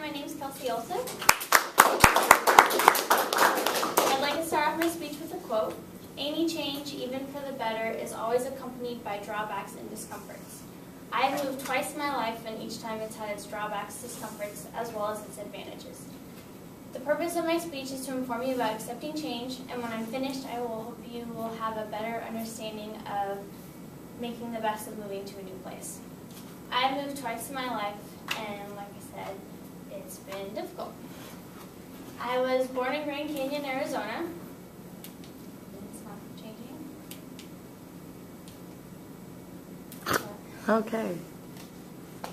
my name is Kelsey. I'd like to start off my speech with a quote. Any change, even for the better, is always accompanied by drawbacks and discomforts. I have moved twice in my life, and each time it's had its drawbacks, discomforts, as well as its advantages. The purpose of my speech is to inform you about accepting change, and when I'm finished, I will hope you will have a better understanding of making the best of moving to a new place. I've moved twice in my life, and like I said, it's been difficult. I was born in Grand Canyon, Arizona. It's not changing. Okay.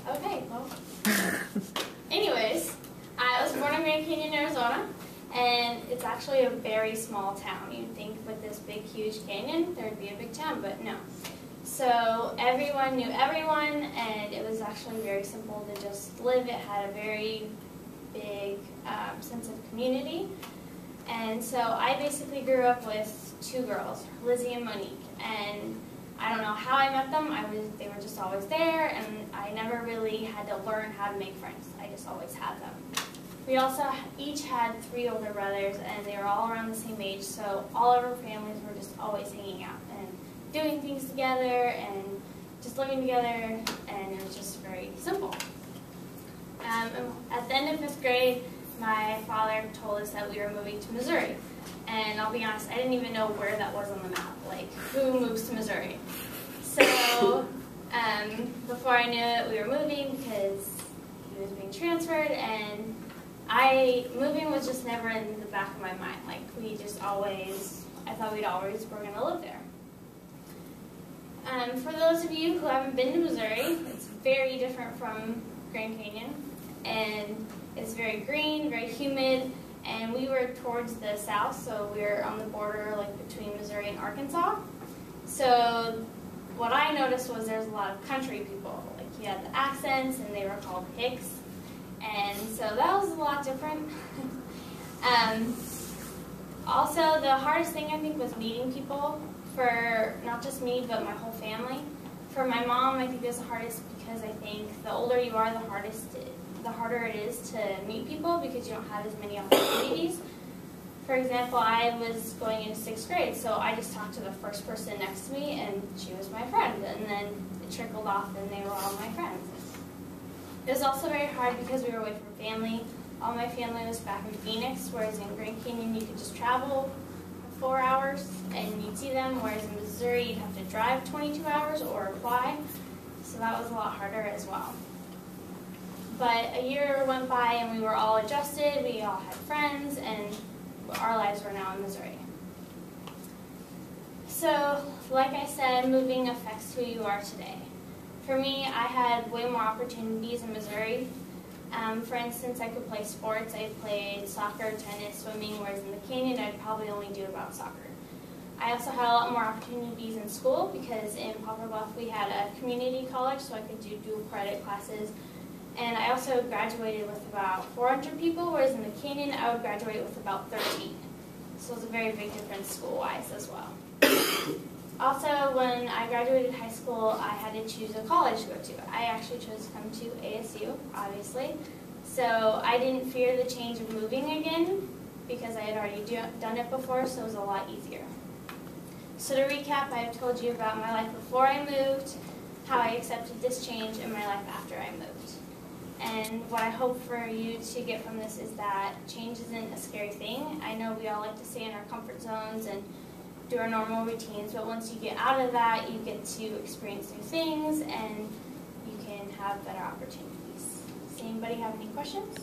Okay, well. Anyways, I was born in Grand Canyon, Arizona, and it's actually a very small town. You'd think with this big, huge canyon, there'd be a big town, but no. So everyone knew everyone, and it was actually very simple to just live. It had a very big sense of community. And so I basically grew up with two girls, Lizzie and Monique. And I don't know how I met them. They were just always there, and I never really had to learn how to make friends. I just always had them. We also each had 3 older brothers, and they were all around the same age, so all of our families were just always hanging out and doing things together and just living together, and it was just very simple. At the end of 5th grade, my father told us that we were moving to Missouri. And I'll be honest, I didn't even know where that was on the map, like who moves to Missouri. So before I knew it, we were moving because he was being transferred, and moving was just never in the back of my mind. Like I thought we'd always were going to live there. For those of you who haven't been to Missouri, it's very different from Grand Canyon, and it's very green, very humid, and we were towards the south, so we were on the border like between Missouri and Arkansas. So what I noticed was there's a lot of country people. Like you had the accents, and they were called Hicks, and so that was a lot different. Also, the hardest thing I think was meeting people, for not just me, but my whole family. For my mom, I think it was the hardest because I think the older you are, the harder it is to meet people because you don't have as many opportunities. For example, I was going into 6th grade, so I just talked to the first person next to me, and she was my friend, and then it trickled off, and they were all my friends. It was also very hard because we were away from family. All my family was back in Phoenix, whereas in Grand Canyon you could just travel 4 hours and you'd see them, whereas in Missouri you'd have to drive 22 hours or fly, so that was a lot harder as well. But a year went by and we were all adjusted, we all had friends, and our lives were now in Missouri. So, like I said, moving affects who you are today. For me, I had way more opportunities in Missouri. For instance, I could play sports. I played soccer, tennis, swimming, whereas in the canyon I'd probably only do about soccer. I also had a lot more opportunities in school because in Poplar Bluff we had a community college, so I could do dual credit classes. And I also graduated with about 400 people, whereas in the canyon I would graduate with about 13. So it was a very big difference school-wise as well. Also, when I graduated high school, I had to choose a college to go to. I actually chose to come to ASU, obviously. So I didn't fear the change of moving again because I had already done it before, so it was a lot easier. So to recap, I have told you about my life before I moved, how I accepted this change, and my life after I moved. And what I hope for you to get from this is that change isn't a scary thing. I know we all like to stay in our comfort zones and do our normal routines, but once you get out of that, you get to experience new things and you can have better opportunities. Does anybody have any questions?